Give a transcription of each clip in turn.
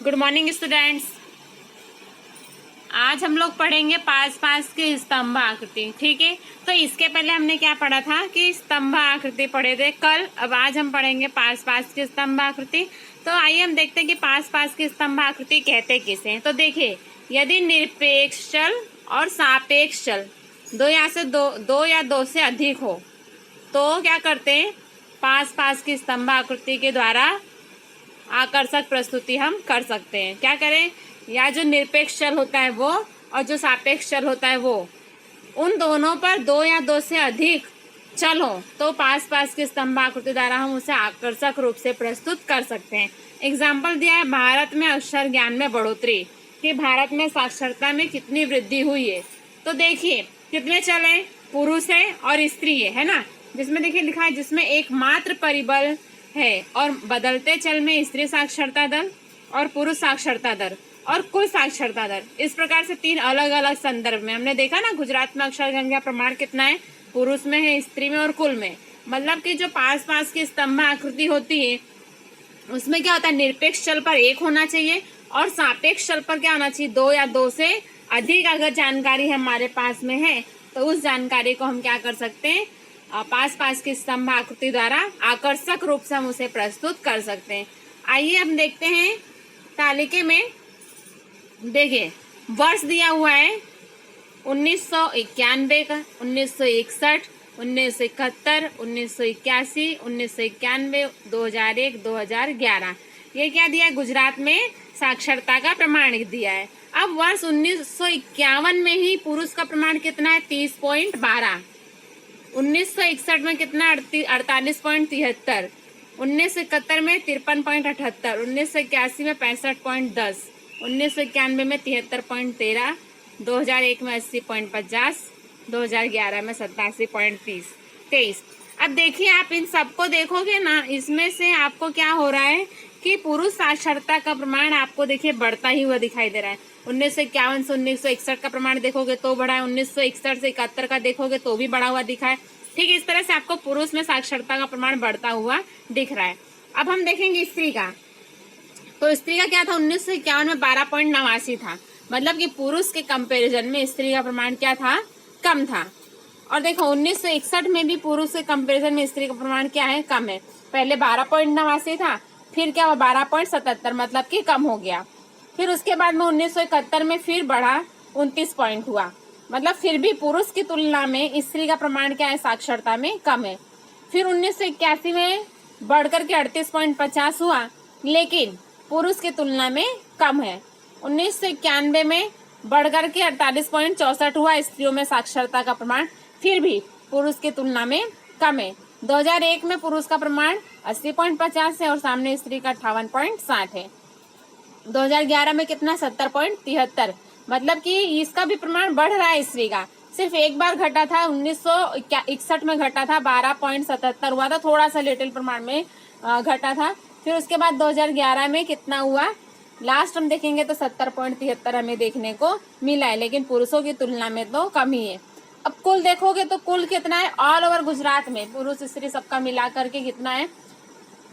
Good morning students. आज हम लोग पढ़ेंगे पास पास की स्तंभ आकृति। ठीक है, तो इसके पहले हमने क्या पढ़ा था कि स्तंभ आकृति पढ़े थे कल। अब आज हम पढ़ेंगे पास पास की स्तंभ आकृति। तो आइए हम देखते हैं कि पास पास की स्तंभ आकृति कहते किसे। तो देखिए, यदि निरपेक्ष चल और सापेक्ष चल दो या दो से अधिक हो तो क्या करते हैं, पास पास की स्तंभ आकृति के द्वारा आकर्षक प्रस्तुति हम कर सकते हैं। क्या करें, या जो निरपेक्ष चल होता है वो और जो सापेक्ष चल होता है वो, उन दोनों पर दो या दो से अधिक चल हो तो पास पास की स्तंभ आकृति द्वारा हम उसे आकर्षक रूप से प्रस्तुत कर सकते हैं। एग्जाम्पल दिया है, भारत में अक्षर ज्ञान में बढ़ोतरी, कि भारत में साक्षरता में कितनी वृद्धि हुई है। तो देखिए कितने चल है, पुरुष है और स्त्री है ना। जिसमें देखिए लिखा है जिसमें एकमात्र परिबल है और बदलते चल में स्त्री साक्षरता दर और पुरुष साक्षरता दर और कुल साक्षरता दर। इस प्रकार से तीन अलग अलग संदर्भ में हमने देखा ना, गुजरात में अक्षर ज्ञान का प्रमाण कितना है, पुरुष में है, स्त्री में और कुल में। मतलब कि जो पास पास की स्तंभ आकृति होती है उसमें क्या होता है, निरपेक्ष चल पर एक होना चाहिए और सापेक्ष चल पर क्या होना चाहिए, दो या दो से अधिक अगर जानकारी हमारे पास में है तो उस जानकारी को हम क्या कर सकते हैं, पास पास की स्तंभ आकृति द्वारा आकर्षक रूप से हम उसे प्रस्तुत कर सकते हैं। आइए हम देखते हैं तालिके में। देखिए वर्ष दिया हुआ है 1991 का, 1961, 1971, 1981, 1991, 2001, 2011। ये क्या दिया है, गुजरात में साक्षरता का प्रमाण दिया है। अब वर्ष 1951 में ही पुरुष का प्रमाण कितना है, 30.12। 1961 में कितना, 48.73। 1971 में 53.78। 1981 में 65.10। 1991 में 73.13। 2001 में 80.50। 2011 में 87.23। अब देखिए आप इन सबको देखोगे ना, इसमें से आपको क्या हो रहा है कि पुरुष साक्षरता का प्रमाण आपको देखिए बढ़ता ही हुआ दिखाई दे रहा है। 1951 से 1961 का प्रमाण देखोगे तो बढ़ा है, 1961 से 71 का देखोगे तो भी बढ़ा हुआ दिखा है। ठीक इस तरह से आपको पुरुष में साक्षरता का प्रमाण बढ़ता हुआ दिख रहा है। अब हम देखेंगे स्त्री का। तो स्त्री का क्या था, 1951 में 12.89 था। मतलब कि पुरुष के कंपेरिजन में स्त्री का प्रमाण क्या था, कम था। और देखो 1961 में भी पुरुष के कंपेरिजन में स्त्री का प्रमाण क्या है, कम है। पहले 12.89 था, फिर क्या हुआ 12.77, मतलब कि कम हो गया। फिर उसके बाद में 1971 में फिर बढ़ा, 29 पॉइंट हुआ। मतलब फिर भी पुरुष की तुलना में स्त्री का प्रमाण क्या है, साक्षरता में कम है। फिर 1981 में बढ़कर के 38.50 हुआ, लेकिन पुरुष की तुलना में कम है। 1991 में बढ़कर के 48.64 हुआ स्त्रियों में साक्षरता का प्रमाण, फिर भी पुरुष की तुलना में कम है। 2001 में पुरुष का प्रमाण 80.50 है और सामने स्त्री का 58.60 है। 2011 में कितना, 70.73। मतलब कि इसका भी प्रमाण बढ़ रहा है स्त्री का। सिर्फ एक बार घटा था, 1961 में घटा था, 12.77 हुआ था, थोड़ा सा लिटिल प्रमाण में घटा था। फिर उसके बाद 2011 में कितना हुआ, लास्ट हम देखेंगे तो 70.73 हमें देखने को मिला है, लेकिन पुरुषों की तुलना में तो कम ही है। अब कुल देखोगे तो कुल कितना है, ऑल ओवर गुजरात में पुरुष स्त्री सबका मिला करके कितना है,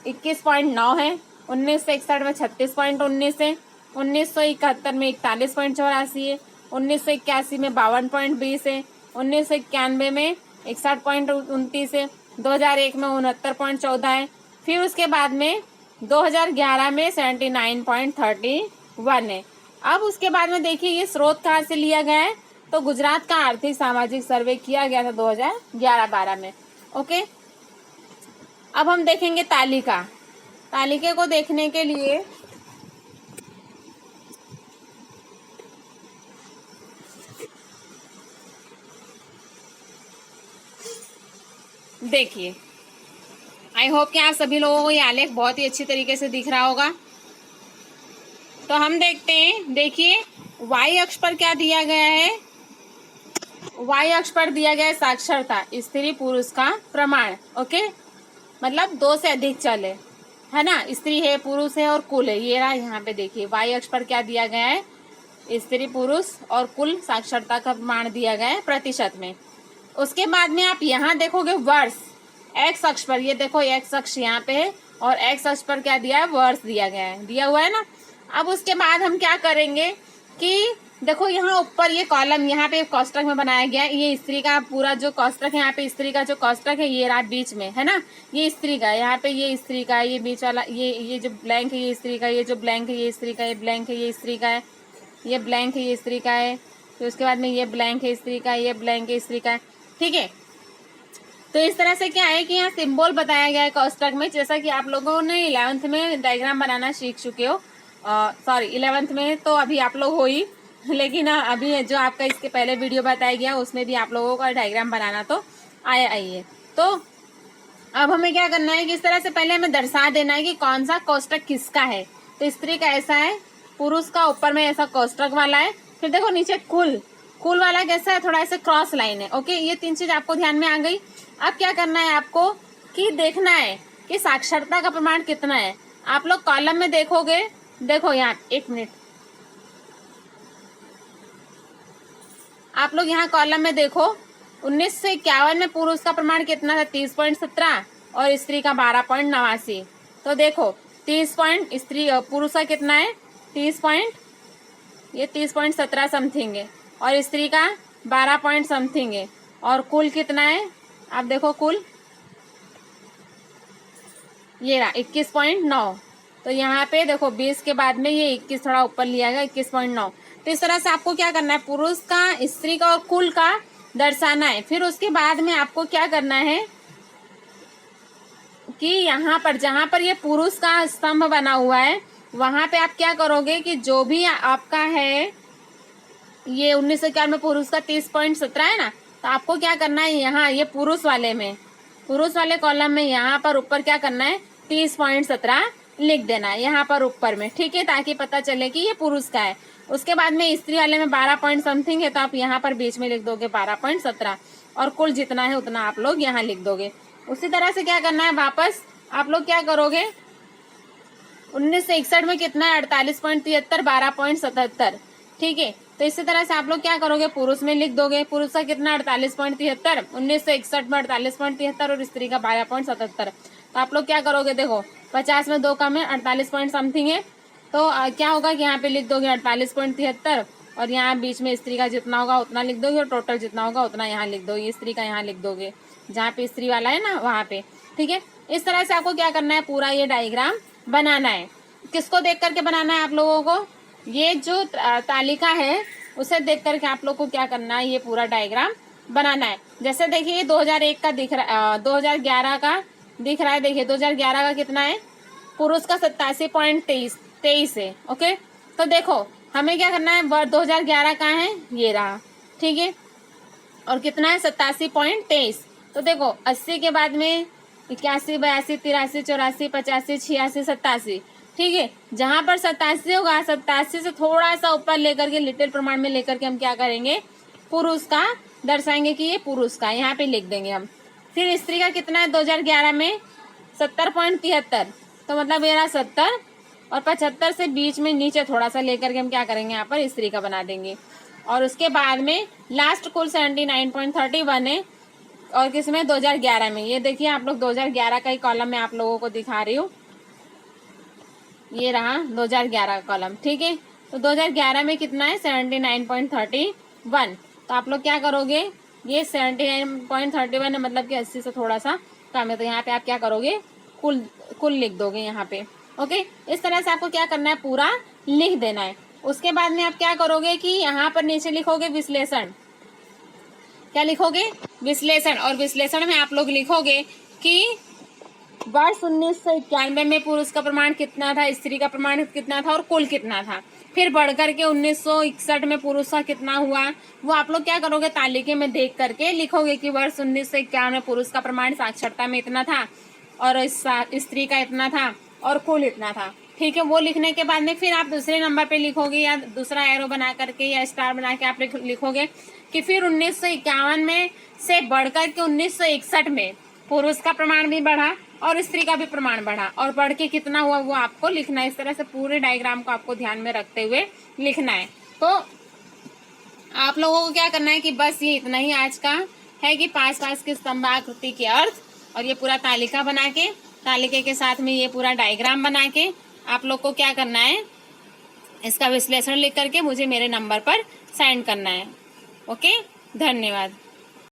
21.9 है। 1961 में 36.19 है। 1971 में 41.84 है। 1981 में 52.20 है। 1991 में 61.29 है। 2001 में 69.14 है। फिर उसके बाद में 2011 में 79.31 है। अब उसके बाद में देखिए ये स्रोत कहाँ से लिया गया है, तो गुजरात का आर्थिक सामाजिक सर्वे किया गया था 2011-12 में। ओके, अब हम देखेंगे तालिका। तालिके को देखने के लिए देखिए, आई होप कि आप सभी लोगों को ये आलेख बहुत ही अच्छी तरीके से दिख रहा होगा। तो हम देखते हैं, देखिए वाई अक्ष पर क्या दिया गया है, वाई अक्ष पर दिया गया है साक्षरता, स्त्री पुरुष का प्रमाण। ओके, मतलब दो से अधिक चल है ना, स्त्री है, पुरुष है और कुल है। ये रहा यहाँ पे देखिए, वाई अक्ष पर क्या दिया गया है, स्त्री पुरुष और कुल साक्षरता का प्रमाण दिया गया है प्रतिशत में। उसके बाद में आप यहाँ देखोगे वर्ष, एक्स अक्ष पर, ये देखो एक्स अक्ष यहाँ पे है और एक्स अक्ष पर क्या दिया है, वर्ष दिया गया है, दिया हुआ है ना। अब उसके बाद हम क्या करेंगे कि देखो यहाँ ऊपर ये कॉलम यहाँ पे कोष्टक में बनाया गया है, ये स्त्री का पूरा जो कोष्टक है, यहाँ पे स्त्री का जो कोष्टक है ये रहा बीच में, है ना, ये स्त्री का, यहाँ पे ये स्त्री का, ये बीच वाला ये जो ब्लैंक है ये स्त्री का, ये जो ब्लैंक है ये स्त्री का, ये ब्लैंक है ये स्त्री का है, ये ब्लैंक है ये स्त्री का है, फिर उसके बाद में ये ब्लैंक है स्त्री का, ये ब्लैंक है स्त्री का है, ठीक है। तो इस तरह से क्या है कि यहाँ सिंबल बताया गया है कोष्टक में, जैसा कि आप लोगों ने 11th में डायग्राम बनाना सीख चुके हो, सॉरी 11th में तो अभी आप लोग हो ही, लेकिन अभी जो आपका इसके पहले वीडियो बताया गया उसमें भी आप लोगों का डायग्राम बनाना तो आया ही है। तो अब हमें क्या करना है कि इस तरह से पहले हमें दर्शा देना है कि कौन सा कोष्टक किसका है। तो स्त्री का ऐसा है, पुरुष का ऊपर में ऐसा कोष्टक वाला है, फिर देखो नीचे कुल वाला कैसा है, थोड़ा ऐसे क्रॉस लाइन है। ओके, ये 3 चीज आपको ध्यान में आ गई। अब क्या करना है आपको कि देखना है कि साक्षरता का प्रमाण कितना है। आप लोग कॉलम में देखोगे, देखो यहाँ 1 मिनट, आप लोग यहाँ कॉलम में देखो 1951 में पुरुष का प्रमाण कितना था 30.17 और स्त्री का 12.89। तो देखो 30 पॉइंट स्त्री पुरुष का कितना है 30.17 समथिंग है और स्त्री का 12 पॉइंट समथिंग है, और कुल कितना है आप देखो, कुल ये रहा 21.9। तो यहाँ पे देखो 20 के बाद में ये 21 थोड़ा ऊपर लिया गया 21.9। तो इस तरह से आपको क्या करना है, पुरुष का, स्त्री का और कुल का दर्शाना है। फिर उसके बाद में आपको क्या करना है कि यहाँ पर जहां पर ये पुरुष का स्तंभ बना हुआ है वहां पे आप क्या करोगे कि जो भी आपका है ये 1951 में पुरुष का 30.17 है ना, तो आपको क्या करना है यहाँ ये पुरुष वाले कॉलम में यहाँ पर ऊपर क्या करना है 30.17 लिख देना है यहाँ पर ऊपर में, ठीक है, ताकि पता चले कि ये पुरुष का है। उसके बाद में स्त्री वाले में 12 पॉइंट समथिंग है, तो आप यहाँ पर बीच में लिख दोगे 12.17 और कुल जितना है उतना आप लोग यहाँ लिख दोगे। उसी तरह से क्या करना है, वापस आप लोग क्या करोगे 1961 में कितना है 48.73 12.77, ठीक है। तो इसी तरह से आप लोग क्या करोगे पुरुष में लिख दोगे, पुरुष का कितना 48.73, 1961 में 48.73 और स्त्री का 12.77। तो आप लोग क्या करोगे, देखो 50 में 2 कम है 48 पॉइंट समथिंग है, तो क्या होगा कि यहाँ पे लिख दोगे 48.73 और यहाँ बीच में स्त्री का जितना होगा उतना लिख दोगे और टोटल जितना होगा उतना यहाँ लिख दोगे, स्त्री का यहाँ लिख दोगे जहाँ पे स्त्री वाला है ना वहाँ पे, ठीक है। इस तरह से आपको क्या करना है, पूरा ये डायग्राम बनाना है। किसको देख करके बनाना है आप लोगों को, ये जो तालिका है उसे देख करके आप लोग को क्या करना है, ये पूरा डायग्राम बनाना है। जैसे देखिए 2001 का दिख रहा है, 2011 का दिख रहा है, देखिए 2011 का कितना है, पुरुष का 87.23 है। ओके, तो देखो हमें क्या करना है, 2011 का है ये रहा, ठीक है, और कितना है 87.23। तो देखो 80 के बाद में 81 82 83 84 85 86 87, ठीक है, जहां पर 87 होगा 87 से थोड़ा सा ऊपर लेकर के लिटिल प्रमाण में लेकर के हम क्या करेंगे, पुरुष का दर्शाएंगे कि ये पुरुष का, यहाँ पे लिख देंगे हम। फिर स्त्री का कितना है 2011 में 70.73, तो मतलब ये रहा 70 और 75 से बीच में नीचे थोड़ा सा लेकर के हम क्या करेंगे, यहाँ पर स्त्री का बना देंगे। और उसके बाद में लास्ट कुल 79.31 है, और किसमें 2011 में, ये देखिए आप लोग 2011 का ही कॉलम में आप लोगों को दिखा रही हूँ, ये रहा 2011 का कॉलम, ठीक है। तो 2011 में कितना है 79.31, तो आप लोग क्या करोगे, ये 79.31 है मतलब कि 80 से थोड़ा सा कम है, तो यहाँ पे आप क्या करोगे कुल लिख दोगे यहाँ पे। ओके, इस तरह से आपको क्या करना है, पूरा लिख देना है। उसके बाद में आप क्या करोगे कि यहाँ पर नीचे लिखोगे विश्लेषण, क्या लिखोगे, विश्लेषण, और विश्लेषण में आप लोग लिखोगे कि वर्ष 1991 में पुरुष का प्रमाण कितना था, स्त्री का प्रमाण कितना था और कुल कितना था। फिर बढ़कर के 1961 में पुरुष का कितना हुआ, वो आप लोग क्या करोगे, तालिके में देख करके लिखोगे कि वर्ष 1951 में पुरुष का प्रमाण साक्षरता में इतना था और स्त्री का इतना था और कुल इतना था, ठीक है। वो लिखने के बाद में फिर आप दूसरे नंबर पे लिखोगे या दूसरा एरो बना करके या स्टार बना के आप लिखोगे कि फिर 1951 में से बढ़कर के 1961 में पुरुष का प्रमाण भी बढ़ा और स्त्री का भी प्रमाण बढ़ा, और बढ़ के कितना हुआ वो आपको लिखना है। इस तरह से पूरे डायग्राम को आपको ध्यान में रखते हुए लिखना है। तो आप लोगों को क्या करना है कि बस ये इतना ही आज का है कि 5 की स्तंभाकृति के अर्थ, और ये पूरा तालिका बना के, तालिके के साथ में ये पूरा डायग्राम बना के आप लोग को क्या करना है इसका विश्लेषण लिख करके मुझे मेरे नंबर पर सेंड करना है। ओके, धन्यवाद।